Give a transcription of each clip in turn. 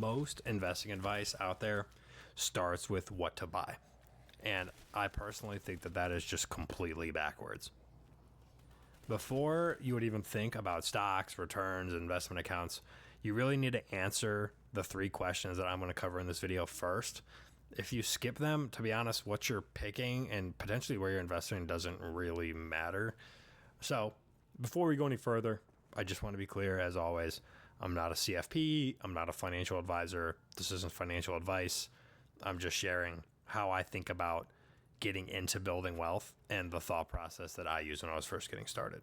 most investing advice out there starts with what to buy. And I personally think that that is just completely backwards. Before you would even think about stocks, returns, investment accounts, you really need to answer the 3 questions that I'm going to cover in this video first. If you skip them, to be honest, what you're picking and potentially where you're investing doesn't really matter. So before we go any further, I just want to be clear, as always, I'm not a CFP. I'm not a financial advisor. This isn't financial advice. I'm just sharing how I think about getting into building wealth and the thought process that I used when I was first getting started.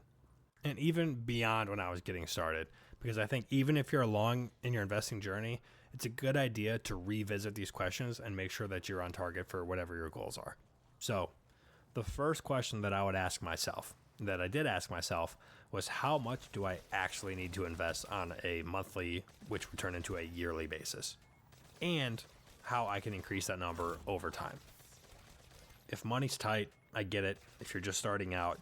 And even beyond when I was getting started, because I think even if you're along in your investing journey, it's a good idea to revisit these questions and make sure that you're on target for whatever your goals are. So the first question that I would ask myself, that I did ask myself, was how much do I actually need to invest on a monthly, which would turn into a yearly basis, and how I can increase that number over time. If money's tight, I get it. If you're just starting out,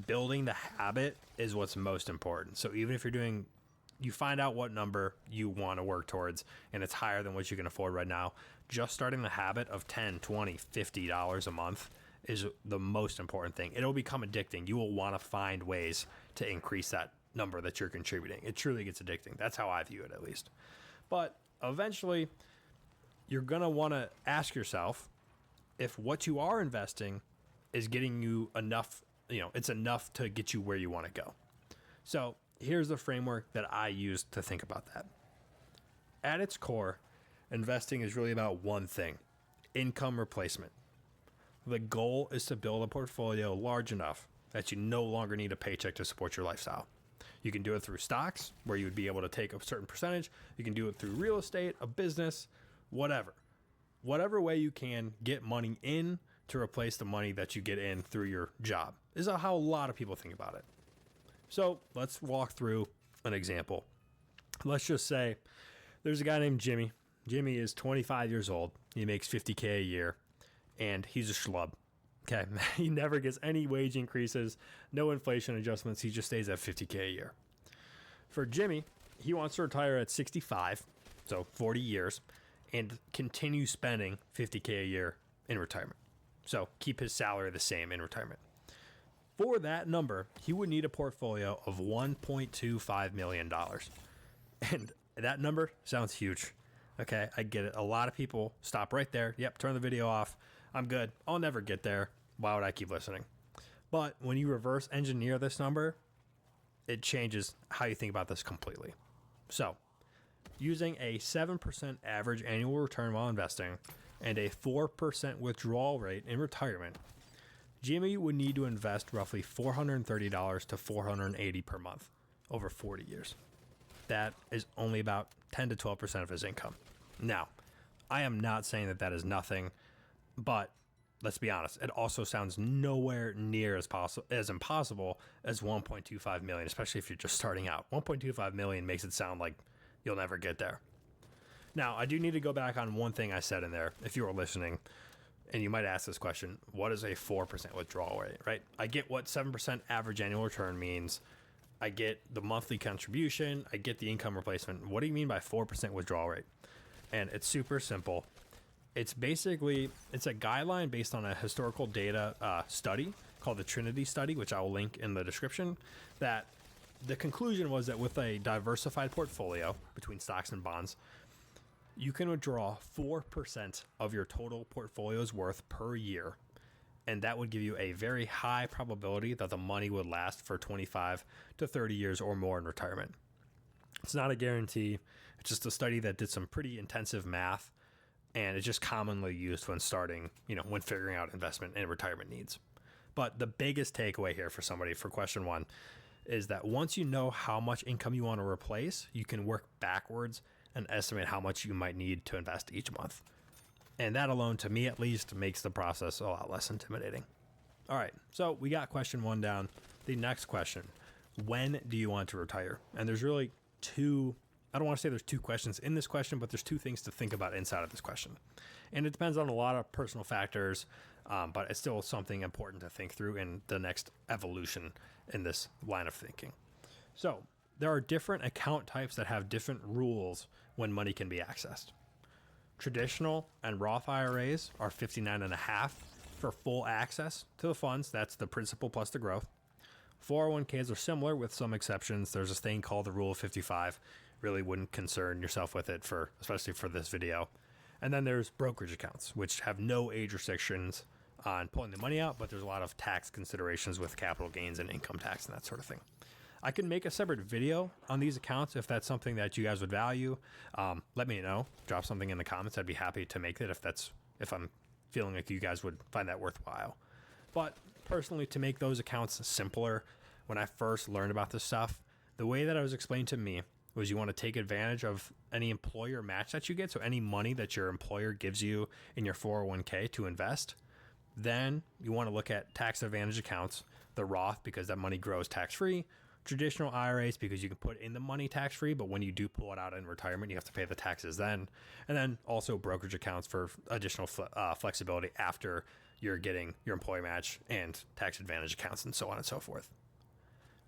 building the habit is what's most important. So even if you find out what number you want to work towards and it's higher than what you can afford right now, just starting the habit of $10, $20, $50 a month is the most important thing. It'll become addicting. You will want to find ways to increase that number that you're contributing. It truly gets addicting. That's how I view it, at least. But eventually, you're going to want to ask yourself if what you are investing is getting you enough, it's enough to get you where you want to go. So here's the framework that I use to think about that. At its core, investing is really about one thing: income replacement. The goal is to build a portfolio large enough that you no longer need a paycheck to support your lifestyle. You can do it through stocks, where you would be able to take a certain percentage. You can do it through real estate, a business, whatever. Whatever way you can get money in to replace the money that you get in through your job is how a lot of people think about it. So let's walk through an example. Let's just say there's a guy named Jimmy. Jimmy is 25 years old. He makes $50K a year, and he's a schlub. Okay, he never gets any wage increases, no inflation adjustments. He just stays at $50K a year. For Jimmy, he wants to retire at 65, so 40 years, and continue spending $50K a year in retirement. So keep his salary the same in retirement. For that number, he would need a portfolio of $1.25 million. And that number sounds huge. Okay, I get it. A lot of people stop right there. Yep, turn the video off. I'm good. I'll never get there. Why would I keep listening? But when you reverse engineer this number, it changes how you think about this completely. So, using a 7% average annual return while investing and a 4% withdrawal rate in retirement, Jimmy would need to invest roughly $430 to $480 per month over 40 years. That is only about 10 to 12% of his income. Now, I am not saying that that is nothing, but let's be honest, it also sounds nowhere near as impossible as 1.25 million, especially if you're just starting out. 1.25 million makes it sound like you'll never get there. Now, I do need to go back on one thing I said in there, if you were listening, and you might ask this question: what is a 4% withdrawal rate, right? I get what 7% average annual return means. I get the monthly contribution. I get the income replacement. What do you mean by 4% withdrawal rate? And it's super simple. It's a guideline based on a historical data study called the Trinity Study, which I will link in the description, that the conclusion was that with a diversified portfolio between stocks and bonds, you can withdraw 4% of your total portfolio's worth per year. And that would give you a very high probability that the money would last for 25 to 30 years or more in retirement. It's not a guarantee. It's just a study that did some pretty intensive math, and it's just commonly used when starting, when figuring out investment and retirement needs. But the biggest takeaway here for somebody for question one is that once you know how much income you want to replace, you can work backwards and estimate how much you might need to invest each month. And that alone, to me at least, makes the process a lot less intimidating. All right, so we got question one down. The next question: when do you want to retire? And there's really I don't want to say there's two questions in this question, but there's two things to think about inside of this question. And it depends on a lot of personal factors, but it's still something important to think through in the next evolution in this line of thinking. So there are different account types that have different rules when money can be accessed. Traditional and Roth IRAs are 59.5 for full access to the funds. That's the principal plus the growth. 401ks are similar with some exceptions. There's a thing called the rule of 55. Really wouldn't concern yourself with it, especially for this video. And then there's brokerage accounts, which have no age restrictions on pulling the money out, but there's a lot of tax considerations with capital gains and income tax and that sort of thing. I can make a separate video on these accounts if that's something that you guys would value. Let me know. Drop something in the comments. I'd be happy to make it if I'm feeling like you guys would find that worthwhile. But personally, to make those accounts simpler, when I first learned about this stuff, the way that it was explained to me was you want to take advantage of any employer match that you get. So any money that your employer gives you in your 401k to invest, then you want to look at tax advantage accounts, the Roth, because that money grows tax-free, traditional IRAs because you can put in the money tax-free, but when you do pull it out in retirement, you have to pay the taxes then. And then also brokerage accounts for additional flexibility after you're getting your employee match, and tax advantage accounts and so on and so forth.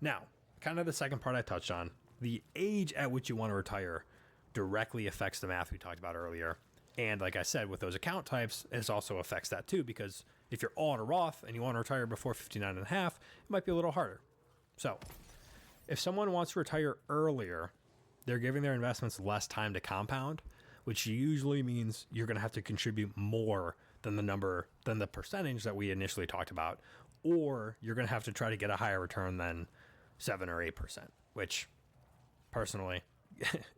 Now, kind of the second part I touched on, the age at which you want to retire directly affects the math we talked about earlier. And like I said, with those account types, it also affects that too, because if you're all in a Roth and you want to retire before 59 and a half, it might be a little harder. So if someone wants to retire earlier, they're giving their investments less time to compound, which usually means you're going to have to contribute more than the percentage that we initially talked about, or you're going to have to try to get a higher return than 7 or 8%, which personally,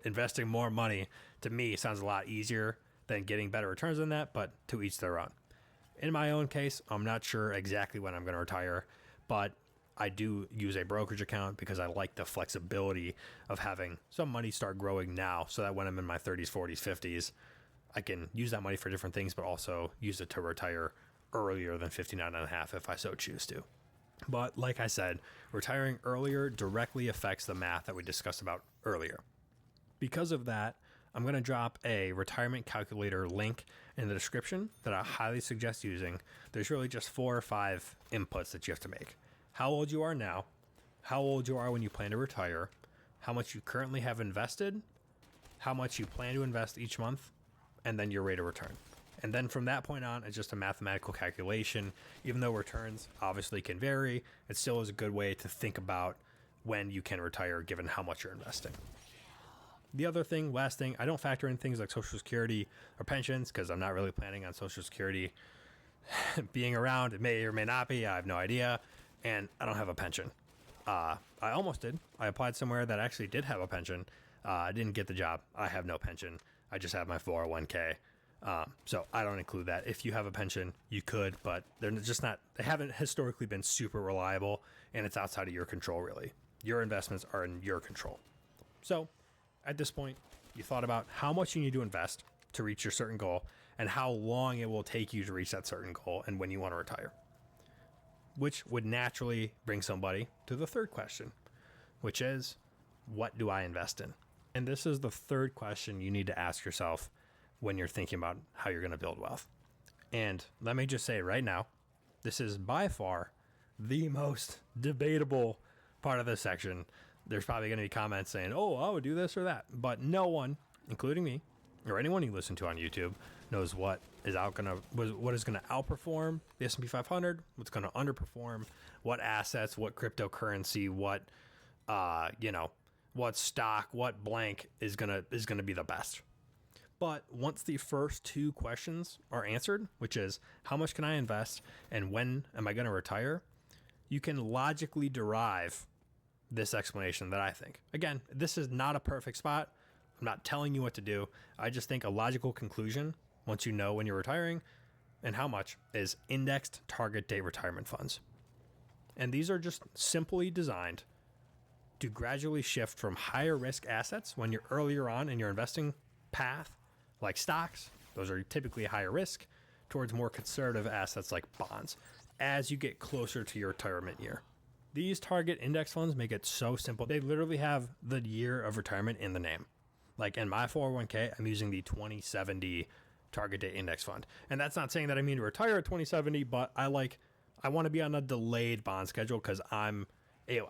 investing more money to me sounds a lot easier than getting better returns than that, but to each their own. In my own case, I'm not sure exactly when I'm going to retire, but I do use a brokerage account because I like the flexibility of having some money start growing now so that when I'm in my 30s, 40s, 50s, I can use that money for different things, but also use it to retire earlier than 59 and a half if I so choose to. But like I said, retiring earlier directly affects the math that we discussed about earlier. Because of that, I'm going to drop a retirement calculator link in the description that I highly suggest using. There's really just 4 or 5 inputs that you have to make. How old you are now, how old you are when you plan to retire, how much you currently have invested, how much you plan to invest each month, and then your rate of return. And then from that point on, it's just a mathematical calculation. Even though returns obviously can vary, it still is a good way to think about when you can retire given how much you're investing. The other thing, last thing, I don't factor in things like Social Security or pensions because I'm not really planning on Social Security being around. It may or may not be. I have no idea. And I don't have a pension. I almost did. I applied somewhere that actually did have a pension. I didn't get the job. I have no pension. I just have my 401k. So I don't include that. If you have a pension, you could, but they're just not, they haven't historically been super reliable, and it's outside of your control, really. Your investments are in your control. So at this point, you thought about how much you need to invest to reach your certain goal and how long it will take you to reach that certain goal and when you want to retire, which would naturally bring somebody to the third question, which is, what do I invest in? And this is the third question you need to ask yourself when you're thinking about how you're going to build wealth. And let me just say right now, this is by far the most debatable part of this section. There's probably going to be comments saying, oh, I would do this or that. But no one, including me or anyone you listen to on YouTube, knows what is going to outperform the S&P 500, what's going to underperform, what assets, what cryptocurrency, what stock, what blank is going to be the best. But once the first 2 questions are answered, which is how much can I invest and when am I going to retire, you can logically derive this explanation that I think. Again, this is not a perfect spot. I'm not telling you what to do. I just think a logical conclusion, once you know when you're retiring and how much, is indexed target date retirement funds. And these are just simply designed to gradually shift from higher risk assets when you're earlier on in your investing path, like stocks, those are typically higher risk, towards more conservative assets like bonds as you get closer to your retirement year. These target index funds make it so simple. They literally have the year of retirement in the name. Like in my 401k, I'm using the 2070 target date index fund. And that's not saying that I mean to retire at 2070, but I want to be on a delayed bond schedule because I'm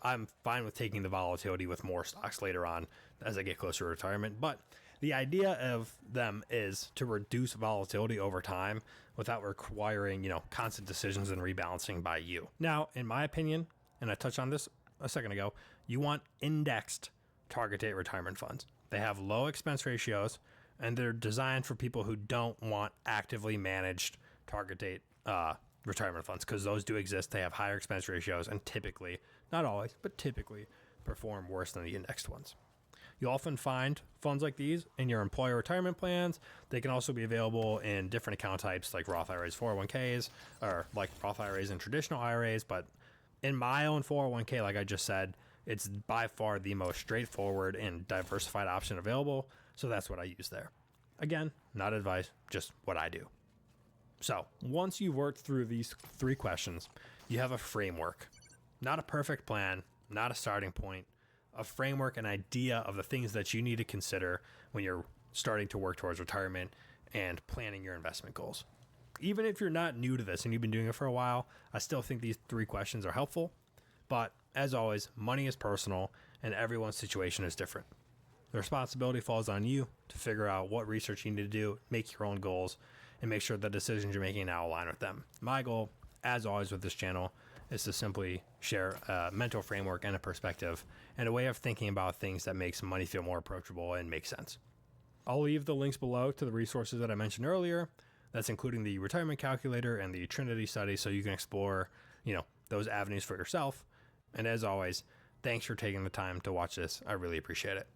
I'm fine with taking the volatility with more stocks later on as I get closer to retirement. But the idea of them is to reduce volatility over time without requiring, constant decisions and rebalancing by you. Now, in my opinion, and I touched on this a second ago, you want indexed target date retirement funds. They have low expense ratios and they're designed for people who don't want actively managed target date retirement funds, because those do exist. They have higher expense ratios and typically, not always, but typically perform worse than the indexed ones. You often find funds like these in your employer retirement plans. They can also be available in different account types like Roth IRAs, 401ks, or like Roth IRAs and traditional IRAs. But in my own 401k, like I just said, it's by far the most straightforward and diversified option available. So that's what I use there. Again, not advice, just what I do. So once you've worked through these 3 questions, you have a framework, not a perfect plan, not a starting point, a framework, an idea of the things that you need to consider when you're starting to work towards retirement and planning your investment goals. Even if you're not new to this and you've been doing it for a while, I still think these 3 questions are helpful. But as always, money is personal and everyone's situation is different. The responsibility falls on you to figure out what research you need to do, make your own goals, and make sure the decisions you're making now align with them. My goal, as always with this channel, is to simply share a mental framework and a perspective and a way of thinking about things that makes money feel more approachable and makes sense. I'll leave the links below to the resources that I mentioned earlier. That's including the retirement calculator and the Trinity study, so you can explore, those avenues for yourself. And as always, thanks for taking the time to watch this. I really appreciate it.